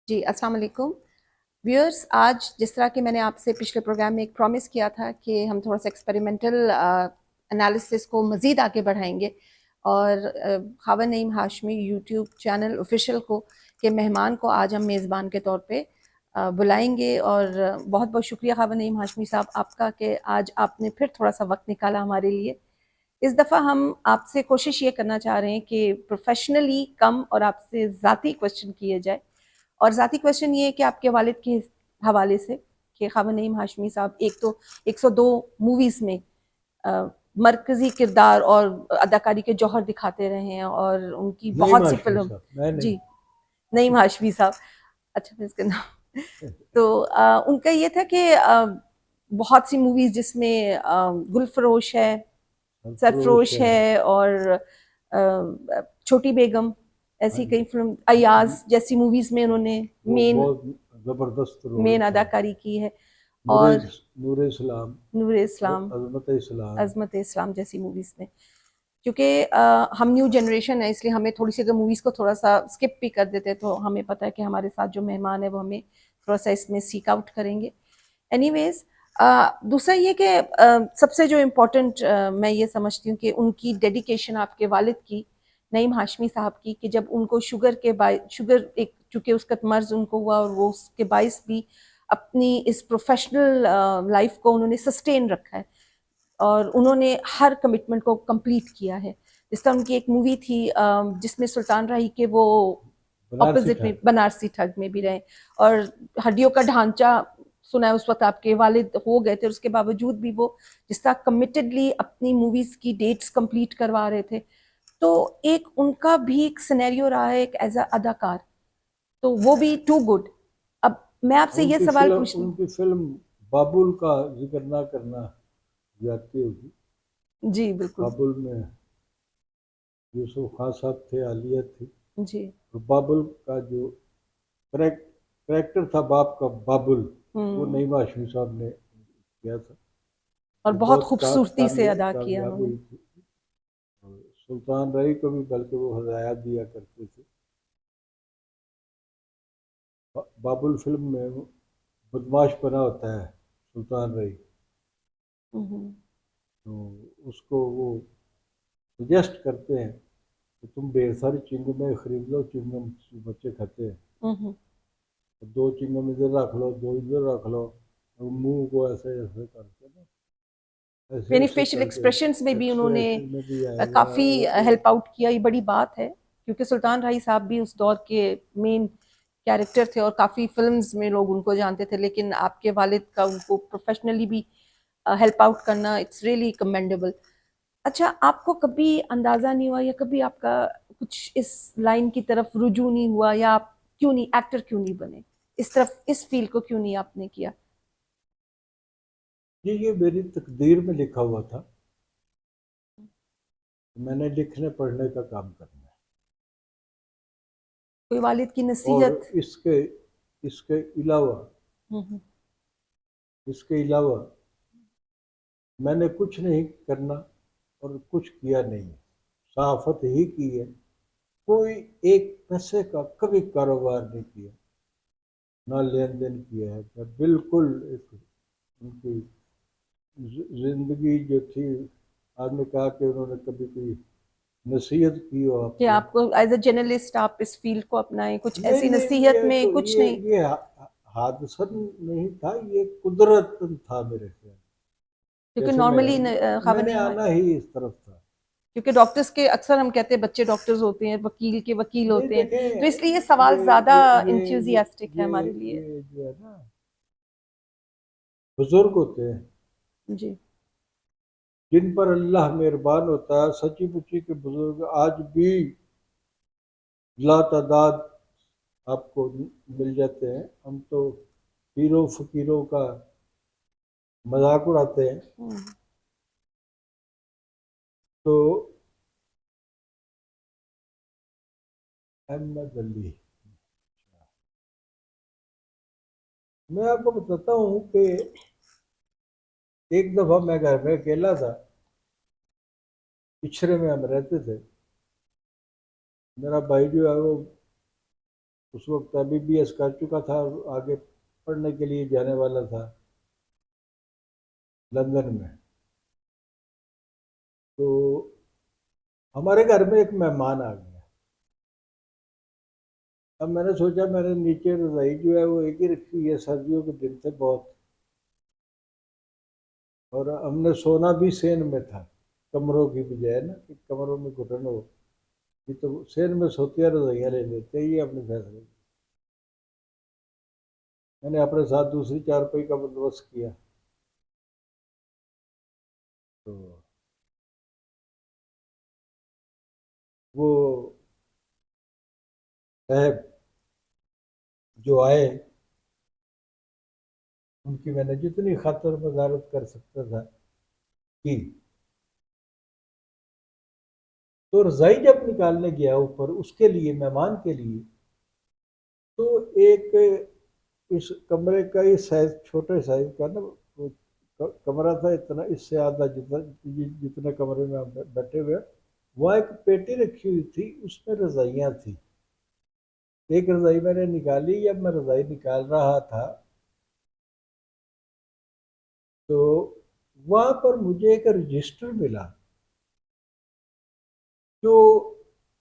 जी, अस्सलाम वालेकुम। व्यूअर्स, आज जिस तरह कि मैंने आपसे पिछले प्रोग्राम में एक प्रॉमिस किया था कि हम थोड़ा सा एक्सपेरिमेंटल एनालिसिस को मज़ीद आगे बढ़ाएंगे और Khawar Naeem Hashmi YouTube channel official को के मेहमान को आज हम मेज़बान के तौर पे बुलाएंगे। और बहुत बहुत शुक्रिया ख़ावर नईम हाशमी साहब आपका कि आज आपने फिर थोड़ा सा वक्त निकाला हमारे लिए। इस दफ़ा हम आपसे कोशिश ये करना चाह रहे हैं कि प्रोफेशनली कम और आपसे ज़ाती क्वेश्चन किए जाए। और ज़ाती क्वेश्चन ये है कि आपके वालिद के हवाले से कि ख़ावर नईम हाशमी साहब एक तो 102 मूवीज़ में मरकज़ी किरदार और अदाकारी के जौहर दिखाते रहे हैं और उनकी नहीं बहुत सी हाशमी फिल्म। साहब, मैं नहीं। जी, नईम हाशमी साहब। अच्छा, मैं इसका नाम तो उनका ये था कि बहुत सी मूवीज़ जिसमें गुलफरोश है, सरफरोश सरफरोश है। है और छोटी बेगम, हाँ ऐसी जी। कई फिल्म, अयाज जैसी मूवीज में उन्होंने वो मेन बहुत जबरदस्त रोल मेन था। अदाकारी की है। नूरे और नूरे इस्लाम, नूर इस्लाम, अजमत इस्लाम। अजमत इस्लाम जैसी मूवीज में। क्योंकि हम न्यू जनरेशन है, इसलिए हमें थोड़ी सी अगर मूवीज को थोड़ा सा स्किप भी कर देते तो हमें पता है कि हमारे साथ जो मेहमान है वो हमें थोड़ा सा इसमें सीक आउट करेंगे। एनीवेज, दूसरा ये कि सबसे जो इम्पोर्टेंट मैं ये समझती हूँ कि उनकी डेडिकेशन आपके वालिद की, नईम हाशमी साहब की, कि जब उनको शुगर एक चूँकि उसका मर्ज उनको हुआ और वो उसके बाइस भी अपनी इस प्रोफेशनल लाइफ को उन्होंने सस्टेन रखा है और उन्होंने हर कमिटमेंट को कंप्लीट किया है। जिस तरह उनकी एक मूवी थी जिसमें सुल्तान राही के वो बनारसी ऑपोजिट में ठग। बनारसी ठग में भी रहे और हड्डियों का ढांचा सुना है उस वक्त आपके वालिद हो गए थे, उसके बावजूद भी वो जिस तरह कमिटेडली अपनी मूवीज की डेट्स कंप्लीट करवा रहे थे। तो एक उनका भी एक सिनेरियो रहा है एक एज अ अदाकार, तो वो भी टू गुड। अब मैं आपसे ये सवाल पूछना। उनकी फिल्म बाबुल का जिक्र ना करना जाती होगी। जी बिल्कुल। बाबुल में यूसुफ खान साहब थे, आलिया थी। जी। और बाबुल का जो करेक्टर था बाप का, बाबुल, वो हम्म। नईम हाशमी साहब ने किया था। और वो बहुत बहुत खूबसूरती से अदा किया कामयाब उन्होंने। हुई थी। और सुल्तान रही को भी बल्कि वो हदायत दिया करते थे। बाबुल फिल्म में वो बदमाश बना होता है सुल्तान रही, हम्म। तो उसको वो सजेस्ट करते हैं कि तुम ढेर सारी चिंगमें खरीद लो, चिंगम बच्चे खाते हैं, हम्म। तो दो चिंगम इधर रख लो, दो इधर रख लो, और मुंह को ऐसे ऐसे करके ना, ऐसे यानी ऐसे फेशियल करके एक्सप्रेशंस में भी उन्होंने एक्सप्रेशन में भी आएगा काफी वो। हेल्प आउट किया, ये बड़ी बात है। क्योंकि सुल्तान राही साहब भी उस दौर के मेन कैरेक्टर थे और काफी फिल्म्स में लोग उनको जानते थे, लेकिन आपके वालिद का उनको प्रोफेशनली भी हेल्प आउट करना, इट्स रियली कमेंडेबल। अच्छा, आपको कभी अंदाजा नहीं हुआ या कभी आपका कुछ इस लाइन की तरफ रुजू नहीं हुआ, या आप क्यों नहीं एक्टर क्यों नहीं बने, इस तरफ इस फील्ड को क्यों नहीं आपने किया? ये मेरी तकदीर में लिखा हुआ था। मैंने लिखने पढ़ने का काम करना है। कोई वालिद की और नसीहत? इसके इसके अलावा हम्म। इसके अलावा मैंने कुछ नहीं करना और कुछ किया नहीं। सहाफत ही की है। कोई एक पैसे का कभी कारोबार नहीं किया, ना लेन देन किया है। मैं बिल्कुल एक उनकी जिंदगी जो थी, आपने कहा कि उन्होंने कभी कोई नसीहत की हो कि आपको। आपको एज अ जर्नलिस्ट आप इस फील्ड को अपनाएं, कुछ नहीं ऐसी नहीं, नसीहत ये में तो कुछ ये नहीं? ये हादसा नहीं था, ये कुदरत था मेरे से। क्योंकि जैसे नॉर्मली खबर मैंने नहीं हुआ। आना ही इस तरफ था। क्योंकि डॉक्टर्स के अक्सर हम कहते हैं बच्चे डॉक्टर्स होते हैं, वकील के वकील नहीं होते हैं, तो देखें, इसलिए ये सवाल ये ज्यादा ये ये ये इंथ्यूजियास्टिक है ये हमारे लिए। ये जो है ना, बुजुर्ग होते हैं जी। जिन पर अल्लाह मेहरबान होता है, सच्ची मुच्ची के बुजुर्ग आज भी लातादाद आपको मिल जाते हैं। हम तो पीरों फकीरों का मजाक उड़ाते हैं। हम्म। तो अहमद अली, मैं आपको बताता हूँ कि एक दफ़ा मैं घर में अकेला था, पिछड़े में हम रहते थे। मेरा भाई जो है वो उस वक्त MBBS कर चुका था, आगे पढ़ने के लिए जाने वाला था लंदन में। तो हमारे घर में एक मेहमान आ गया। अब मैंने सोचा, मैंने नीचे रजाई जो है वो एक ही रखी हुई है, सर्दियों के दिन थे बहुत, और हमने सोना भी सेन में था, कमरों की बजाय ना कि कमरों में घुटन हो, ये तो सेन में सोती है, रजाइयाँ ले लेते हैं, ये अपने फैसले। मैंने अपने साथ दूसरी चारपाई का बंदोबस्त किया। तो वो साहब जो आए, उनकी मैंने जितनी खातर मदारत कर सकता था की। तो रजाई जब निकालने गया ऊपर उसके लिए, मेहमान के लिए, तो एक इस कमरे का ही साइज, छोटे साइज का ना वो कमरा था, इतना इससे आधा, जितना जितने कमरे में हम बैठे हुए, वहाँ एक पेटी रखी हुई थी, उसमें रजाइयाँ थी। एक रजाई मैंने निकाली, जब मैं रजाई निकाल रहा था तो वहाँ पर मुझे एक रजिस्टर मिला, जो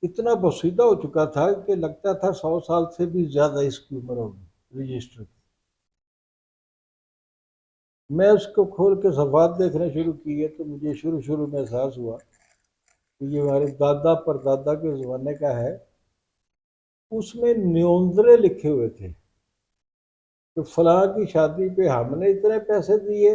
इतना पोशीदा हो चुका था कि लगता था 100 साल से भी ज्यादा इसकी उम्र होगी रजिस्टर की। मैं उसको खोल के सफात देखने शुरू किए तो मुझे शुरू शुरू में एहसास हुआ कि ये हमारे दादा परदादा के ज़माने का है। उसमें न्योंदरे लिखे हुए थे कि फलां की शादी पे हमने इतने पैसे दिए,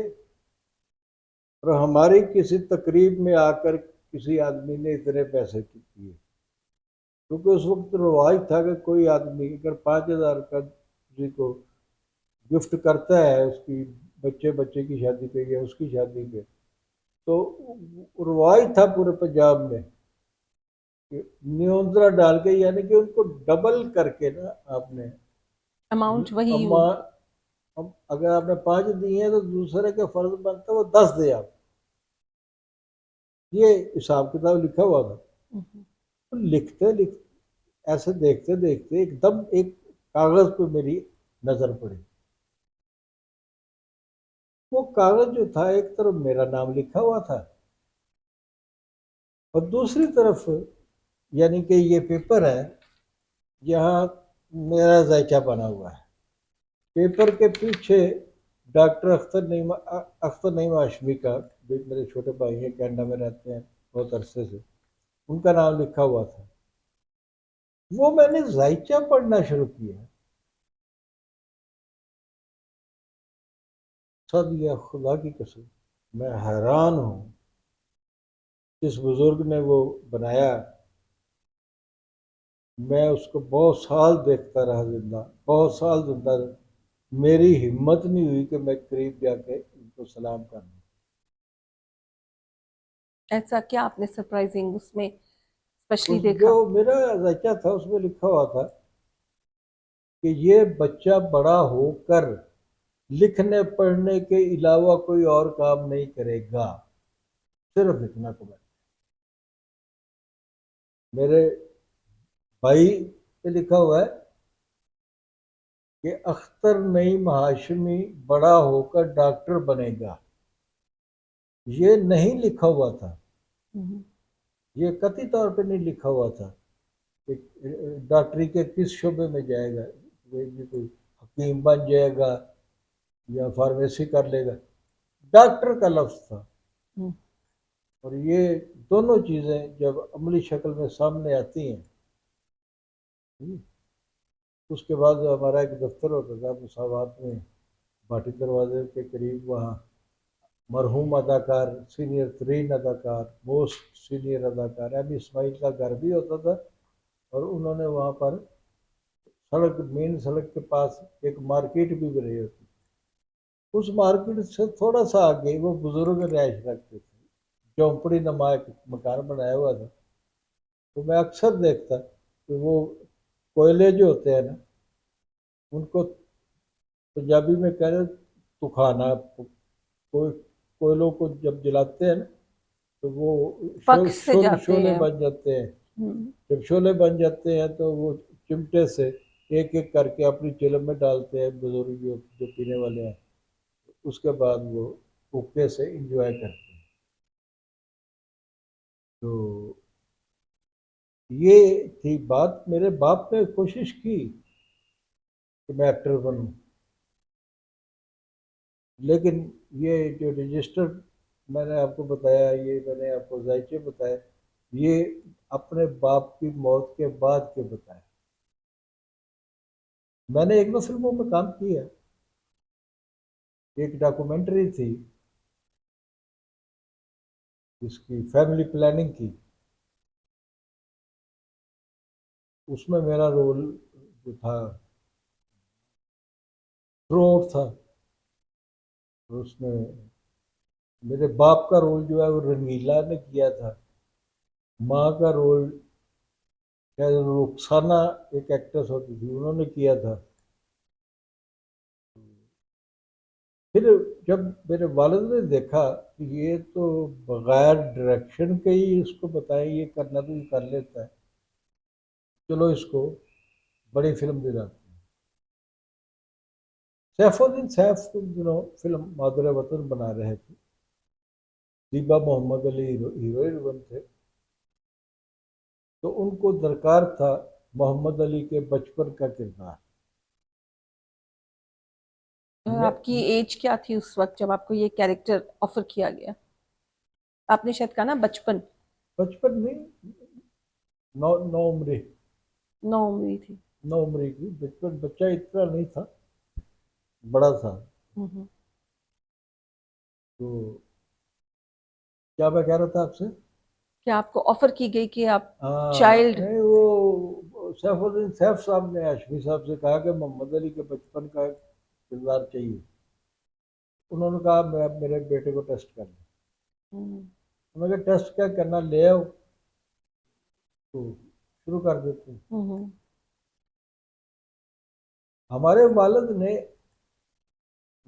और हमारी किसी तकरीब में आकर किसी आदमी ने इतने पैसे दिए। क्योंकि उस वक्त रवाज था कि कोई आदमी अगर 5,000 का किसी को गिफ्ट करता है उसकी बच्चे बच्चे की शादी पे या उसकी शादी पे, तो रवाज था पूरे पंजाब में कि न्योंदरा डाल के, यानी कि उनको डबल करके ना आपने अमाउंट वही अम्मा, हो। अब अगर आपने 5 दिए हैं तो दूसरे के फर्ज बनता है वो 10 दे आप। ये हिसाब किताब लिखा हुआ था। तो लिखते लिखते, ऐसे देखते देखते एकदम एक कागज पे मेरी नजर पड़ी। वो कागज जो था, एक तरफ मेरा नाम लिखा हुआ था और दूसरी तरफ, यानी कि ये पेपर है, यहाँ मेरा जायका बना हुआ है। पेपर के पीछे डॉक्टर अख्तर नईम हाशमी का, जो मेरे छोटे भाई हैं, कनाडा में रहते हैं बहुत अरसे से, उनका नाम लिखा हुआ था। वो मैंने जायचा पढ़ना शुरू किया। सब यह खुदा की कसम, मैं हैरान हूँ जिस बुजुर्ग ने वो बनाया। मैं उसको बहुत साल देखता रहा जिंदा, बहुत साल जिंदा रहा। मेरी हिम्मत नहीं हुई कि मैं करीब जाके उनको सलाम कर दूं। ऐसा क्या आपने सरप्राइजिंग उसमें स्पेशली उस जो देखा? मेरा जायका था उसमें लिखा हुआ था कि ये बच्चा बड़ा होकर लिखने पढ़ने के अलावा कोई और काम नहीं करेगा, सिर्फ इतना कमाए। मेरे भाई पे लिखा हुआ है कि अख्तर नईम हाशमी बड़ा होकर डॉक्टर बनेगा। ये नहीं लिखा हुआ था, ये कतई तौर पे नहीं लिखा हुआ था कि डॉक्टरी के किस शोबे में जाएगा, ये कोई हकीम बन जाएगा या फार्मेसी कर लेगा। डॉक्टर का लफ्ज था। और ये दोनों चीज़ें जब अमली शक्ल में सामने आती हैं, उसके बाद हमारा एक दफ्तर होता था मुसावात में, भाटी दरवाजे के करीब, वहाँ मरहूम अदाकार, सीनियर तरीन अदाकार, मोस्ट सीनियर अदाकार एम इस्माइल का घर भी होता था। और उन्होंने वहाँ पर सड़क, मेन सड़क के पास एक मार्केट भी बनाई होती। उस मार्केट से थोड़ा सा आगे वो बुजुर्ग रिहायश रखते थे, झोंपड़ी नुमा एक मकान बनाया हुआ था। तो मैं अक्सर देखता कि वो कोयले जो होते हैं ना, उनको पंजाबी में कह रहे तुखाना, कोई कोयलों को जब जलाते हैं ना तो वो पक्ष से जाते शोले हैं। बन जाते हैं। जब शोले बन जाते हैं तो वो चिमटे से एक एक करके अपनी चिलम में डालते हैं बुजुर्ग जो पीने वाले हैं, उसके बाद वो हुक्के से इंजॉय करते हैं। तो ये थी बात। मेरे बाप ने कोशिश की कि मैं एक्टर बनूं, लेकिन ये जो रजिस्टर्ड मैंने आपको बताया, ये मैंने आपको जायचे बताया, ये अपने बाप की मौत के बाद के बताया। मैंने एक दो फिल्मों में काम किया, एक डॉक्यूमेंट्री थी जिसकी फैमिली प्लानिंग की, उसमें मेरा रोल जो था थ्रू था। और उसमें मेरे बाप का रोल जो है वो रंगीला ने किया था। माँ का रोल शायद रुखसाना एक एक्ट्रेस होती थी, उन्होंने किया था। फिर जब मेरे वालिद ने देखा कि ये तो बगैर डायरेक्शन के ही इसको बताएं, ये करना तो ये कर लेता है, चलो इसको बड़ी फिल्म दिलाते हैं। सैफुद्दीन सैफ फिल्म मादर वतन बना रहे थे, दीबा मोहम्मद अली हीरोइन थे, तो उनको दरकार था मोहम्मद अली के बचपन का किरदार। मैं आपकी एज क्या थी उस वक्त जब आपको ये कैरेक्टर ऑफर किया गया? आपने शायद कहा ना बचपन। बचपन में नौ नौ उम्र 9 उम्र थी। 9 उम्र की, बचपन बच्चा इतना नहीं था, बड़ा था। हम्म। तो क्या मैं कह रहा था आपसे? क्या आपको ऑफर की गई कि आप हाँ, चाइल्ड? नहीं, वो सैफुद्दीन सैफ साहब ने हाशमी साहब से कहा कि मोहम्मद अली के बचपन का किरदार चाहिए। उन्होंने कहा मैं मेरे बेटे को टेस्ट कर लूँ। मैं कहा टेस्ट क्या करना, ले आओ तो शुरू कर देते हैं। हमारे वालिद ने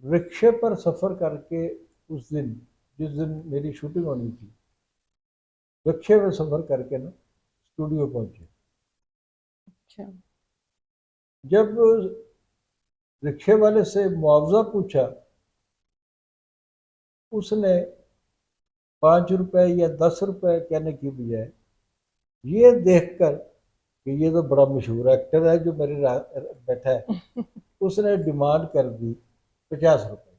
रिक्शे पर सफ़र करके उस दिन, जिस दिन मेरी शूटिंग होनी थी, रिक्शे में सफ़र करके ना स्टूडियो पहुंचे। अच्छा। जब रिक्शे वाले से मुआवजा पूछा, उसने 5 रुपए या 10 रुपए कहने की बजाय, ये देखकर कि ये तो बड़ा मशहूर एक्टर है जो मेरे बैठा है, उसने डिमांड कर दी 50 रुपए।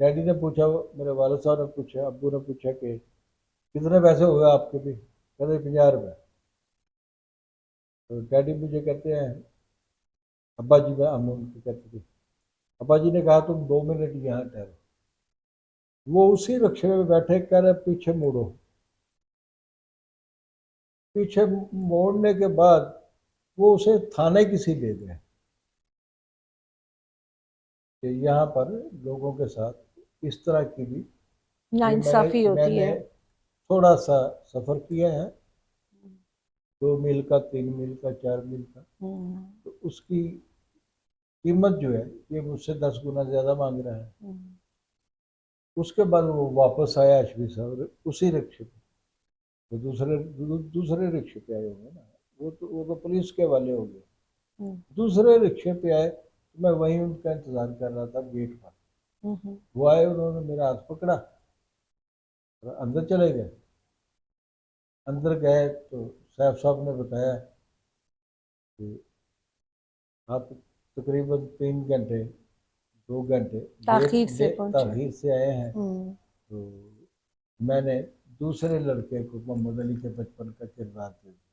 डैडी ने पूछा, मेरे वालिद साहब ने पूछा, अब्बू ने पूछा कि कितने पैसे हुए आपके भी? कहते 50 रुपए। तो डैडी मुझे कहते हैं, अब्बा जी, मैं हम उनके कहते थे, अब्बा जी ने कहा तुम 2 मिनट यहाँ ठहरो। वो उसी रिक्शे में बैठे, कह रहे पीछे मुड़ो। पीछे मोड़ने के बाद वो उसे थाने किसी ले गए कि यहाँ पर लोगों के साथ इस तरह की भी, ये मैंने नाइंसाफी होती मैंने है। थोड़ा सा सफ़र किया है, 2 मील का, 3 मील का, 4 मील का, हम्म। तो उसकी कीमत जो है ये मुझसे 10 गुना ज़्यादा मांग रहा है। उसके बाद वो वापस आया अशवी साहब उसी रिक्शे पे। तो दूसरे रिक्शे पे आए होंगे ना, वो तो पुलिस के वाले हो गए। दूसरे रिक्शे पे आए तो मैं वहीं उनका इंतज़ार कर रहा था गेट पर। वो आए, उन्होंने मेरा हाथ पकड़ा और अंदर चले गए। अंदर गए तो साहब साहब ने बताया कि आप तकरीबन 3 घंटे 2 घंटे ताखीर से पहुंचे। ताखीर से आए हैं। हम्म। तो मैंने दूसरे लड़के को मोहम्मद अली के बचपन का किरदार दे दिया।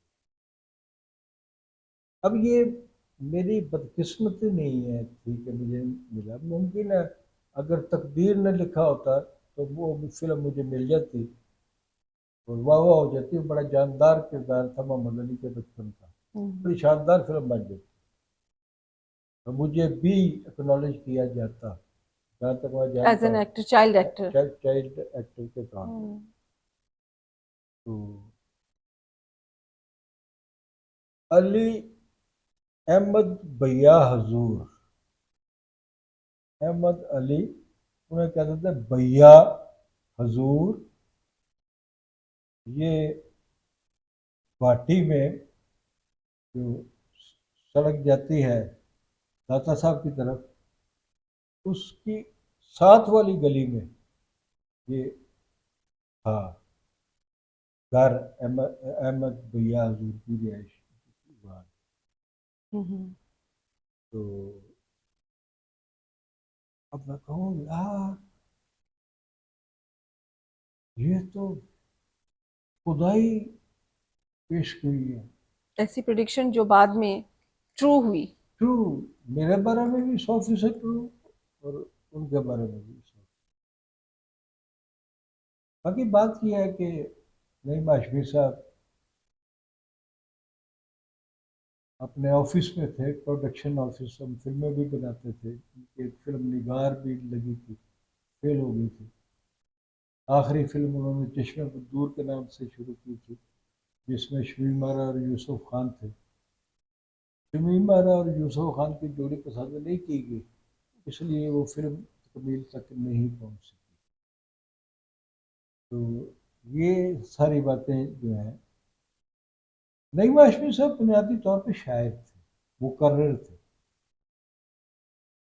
अब ये मेरी बदकिस्मती नहीं है थी कि मुझे मिला, मुमकिन है अगर तकदीर ने लिखा होता तो वो फिल्म मुझे मिल जाती और वाह वाह हो जाती। बड़ा जानदार किरदार था मोहम्मद अली के बचपन का, बड़ी शानदार फिल्म बन जाती और मुझे भी एक्नॉलेज किया जाता, जहाँ तक मैं एज जानता एन हूँ, actor, child actor. Child actor के तौर पर। तो अली अहमद भैया हजूर, अहमद अली, उन्हें कहते थे भैया हजूर। ये गुवाहाटी में जो सड़क जाती है दाता साहब की तरफ, उसकी साथ वाली गली में ये था घर अहमद भैया हजूर की रिहाइश वहाँ। हम्म। तो अब मैं कहूँ यार ये तो खुदाई पेश हुई है। ऐसी प्रिडिक्शन जो बाद में ट्रू हुई। ट्रू, मेरे बारे में भी 100% ट्रू और उनके बारे में भी 100%। बाकी बात यह है कि नईम हाशमी साहब अपने ऑफिस में थे, प्रोडक्शन ऑफिस, हम फिल्में भी बनाते थे। एक फिल्म निगार भी लगी थी, फेल हो गई थी। आखिरी फिल्म उन्होंने चश्मे पर दूर के नाम से शुरू की थी, जिसमें शमीम आरा और यूसुफ खान थे। शमीम आरा और यूसुफ खान की जोड़ी पसंद नहीं की गई, इसलिए वो फिल्म तकमील तक नहीं पहुंच सकी। तो ये सारी बातें जो हैं, नईम हाशमी साहब बुनियादी तौर पर शायर थे, मुकर्रिर थे।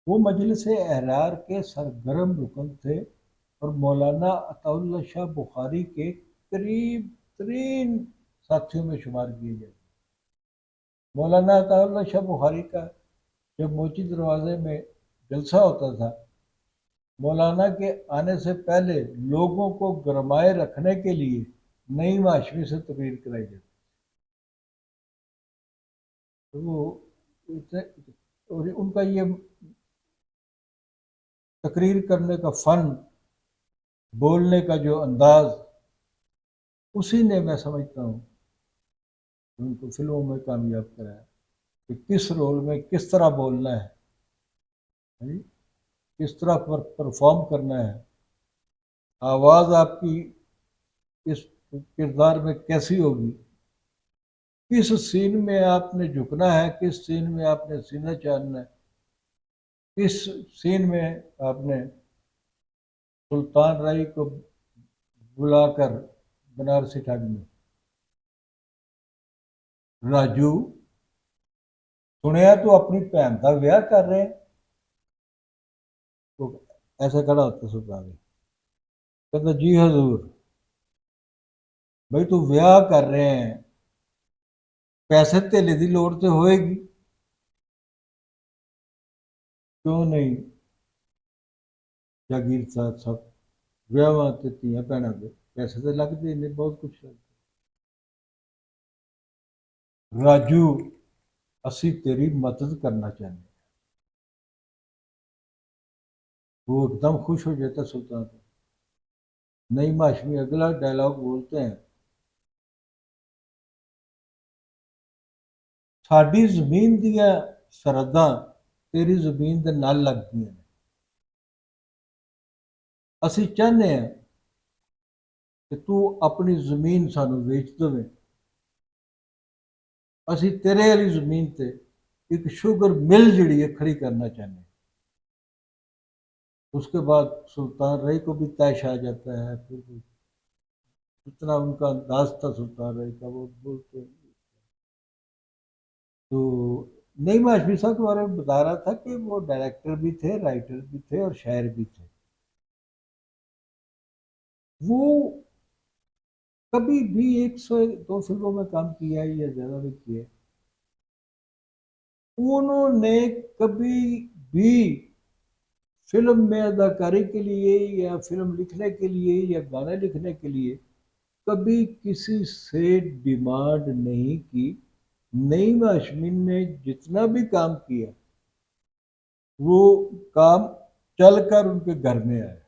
वो मजलिस एहरार के सरगर्म रुकन थे और मौलाना अताउल्लाह शाह बुखारी के करीब तरीन साथियों में शुमार किए जाते। मौलाना अताउल्लाह शाह बुखारी का जब मोची दरवाजे में जलसा होता था, मौलाना के आने से पहले लोगों को गरमाए रखने के लिए नईम हाशमी से तकरीर कराई जाती। तो वो और उनका ये तकरीर करने का फन, बोलने का जो अंदाज, उसी ने मैं समझता हूँ उनको फिल्मों में कामयाब कराया कि किस रोल में किस तरह बोलना है, किस तरह परफॉर्म करना है, आवाज़ आपकी इस किरदार में कैसी होगी, किस सीन में आपने झुकना है, किस सीन में आपने सीना चाहना है, किस सीन में आपने सुल्तान राय को बुलाकर बनारसी ठाट में, राजू सुनिया तो अपनी भैन का ब्याह कर रहे हैं। तो ऐसा खड़ा होता सुल्तान राय, कहता जी हजूर, भाई तू ब्याह कर रहे हैं, पैसे धेले की लोड़ तो होएगी, क्यों नहीं, जागीर साहब सब ਵਿਆਹਾਂ ਤੇ ਧੀਆਂ ਭੈਣਾਂ ਦੇ ਪੈਸੇ ਤੇ ਲੱਗਦੇ ਨੇ, बहुत कुछ लगता। राजू असी तेरी मदद करना चाहते हैं। वो एकदम खुश हो जाता सुल्तान। नईम हाशमी अगला डायलॉग बोलते हैं, साडी जमीन दियां सरहदां तेरी जमीन दे नाल लगदियां ने, असी चाहते हैं कि तू अपनी जमीन सानू वेच देवे, असी तेरे वाली जमीन ते एक शुगर मिल जिहड़ी है खड़ी करना चाहते हैं। उसके बाद सुल्तान रई को भी तैश आ जाता है। फिर जितना उनका अंदाज था सुल्तान रई का, वो बोलते हैं। तो नईम हाशमी साहब के बारे में बता रहा था कि वो डायरेक्टर भी थे, राइटर भी थे और शायर भी थे। वो कभी भी 102 फिल्मों में काम किया है या ज्यादा भी किया है, उन्होंने कभी भी फिल्म में अदाकारी के लिए या फिल्म लिखने के लिए या गाने लिखने के लिए कभी किसी से डिमांड नहीं की। नईम हाशमी ने जितना भी काम किया, वो काम चलकर उनके घर में आया।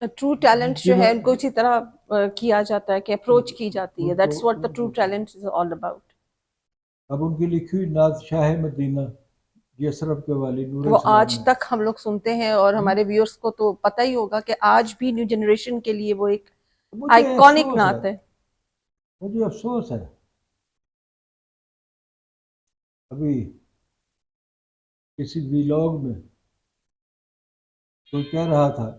ट्रू टैलेंट जो है उनको इसी तरह किया जाता है कि अप्रोच की जाती है। That's what the true talent is all about. अब उनकी लिखी हुई नात शाह मदीना, ये अशरफ के वाली नूर वो इस्लाम आज ने, तक हम लोग सुनते हैं और हमारे व्यूअर्स को तो पता ही होगा कि आज भी न्यू जनरेशन के लिए वो एक मुझे आइकॉनिक अफसोस है, नात है। मुझे अफसोस है। अभी किसी व्लॉग में कोई कह रहा था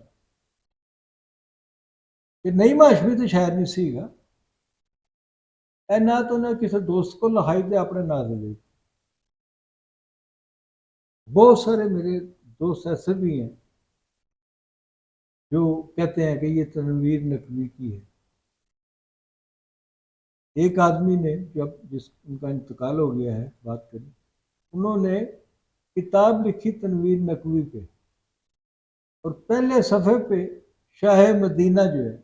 कि नईम हाशमी तो शायर नहीं सीगा, ना तो ने किसी दोस्त को लहाई दे अपने ना दे। बहुत सारे मेरे दोस्त ऐसे भी हैं जो कहते हैं कि ये तनवीर नकवी की है। एक आदमी ने, जब जिस उनका इंतकाल हो गया है, बात करी, उन्होंने किताब लिखी तनवीर नकवी पे, और पहले सफ़े पे शाह मदीना जो है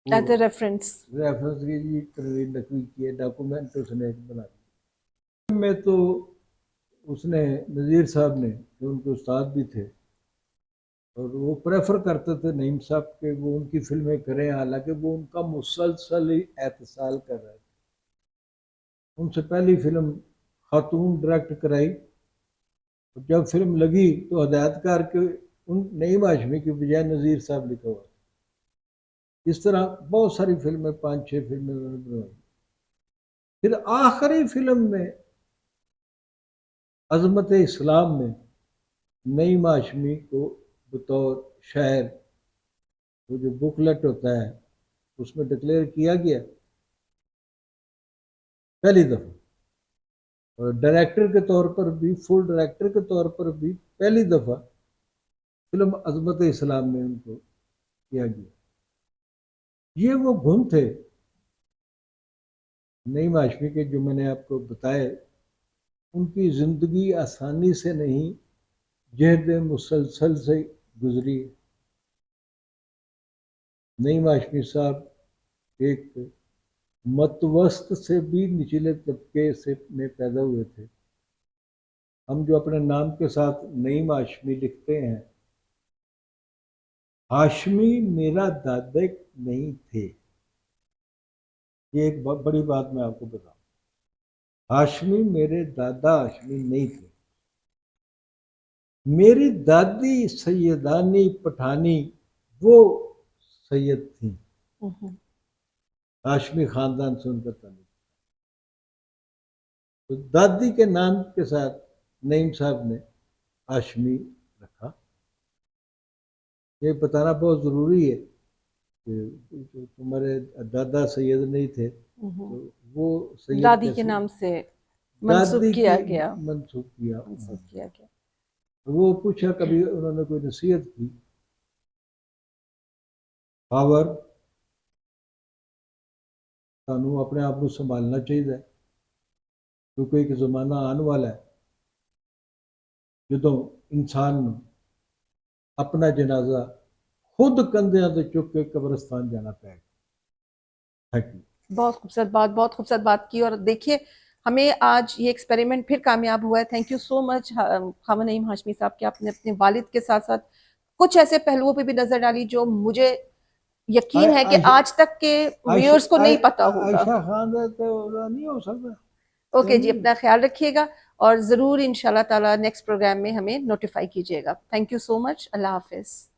एज ए रेफरेंस रेफरेंस की जी तनवीर नकवी की है, डॉक्यूमेंट उसने बना दिया। में तो उसने नज़ीर साहब ने, जो उनके उस्ताद भी थे, और वो प्रेफर करते थे नईम साहब के वो उनकी फिल्में करें, हालांकि वो उनका मुसलसल ही एहतसाल कर रहे थे। उनसे पहली फिल्म खातून डायरेक्ट कराई, और जब फिल्म लगी तो हदायतकार के उन नईम हाशमी की बजाय नज़ीर साहब लिखा हुआ। इस तरह बहुत सारी फिल्में, 5-6 फिल्में उन्होंने बनवाई। फिर आखिरी फिल्म में अजमत इस्लाम में नईम हाशमी को बतौर शायर, वो जो बुकलेट होता है उसमें डिक्लेयर किया गया पहली दफ़ा, और डायरेक्टर के तौर पर भी, फुल डायरेक्टर के तौर पर भी पहली दफ़ा फिल्म अजमत इस्लाम में उनको किया गया। ये वो गुण थे नईम हाशमी के जो मैंने आपको बताए। उनकी ज़िंदगी आसानी से नहीं, जहद मुसलसल से गुजरी। नईम हाशमी साहब एक मतवस्त से भी निचले तबके से में पैदा हुए थे। हम जो अपने नाम के साथ नईम हाशमी लिखते हैं, हाशमी मेरा दादा नहीं थे। ये एक बहुत बड़ी बात मैं आपको बताऊं, हाशमी मेरे दादा हाशमी नहीं थे। मेरी दादी सैयदानी पठानी वो सैयद थी, हाशमी खानदान से उनका ताल्लुक। तो दादी के नाम के साथ नईम साहब ने हाशमी रखा। ये बताना बहुत ज़रूरी है कि तुम्हारे दादा सैयद नहीं थे, तो वो सैयद दादी के कैसे नाम से मंसूब दादी किया की गया, मंसूब किया। मंसूब किया गया। वो पूछा, कभी उन्होंने कोई नसीहत की, पावर सानू अपने आप को संभालना चाहिए, क्योंकि एक ज़माना आने वाला है जो इंसान अपना जनाजा खुद कंधे से चुक के कब्रिस्तान जाना पड़ेगा। Thank you. बहुत खूबसूरत बात, बहुत खूबसूरत बात की। और देखिए, हमें आज ये एक्सपेरिमेंट फिर कामयाब हुआ है। Thank you so much Khawar Naeem Hashmi साहब के। आपने अपने वालिद के साथ साथ कुछ ऐसे पहलुओं पे भी नजर डाली जो मुझे यकीन है कि आज तक के व्यूअर्स को नहीं पता होगा। आयशा खान तो नहीं हो सकता। ओके जी, अपना ख्याल रखिएगा, और ज़रूर इंशाल्लाह ताला नेक्स्ट प्रोग्राम में हमें नोटिफाई कीजिएगा। Thank you so much. अल्लाह हाफिज़।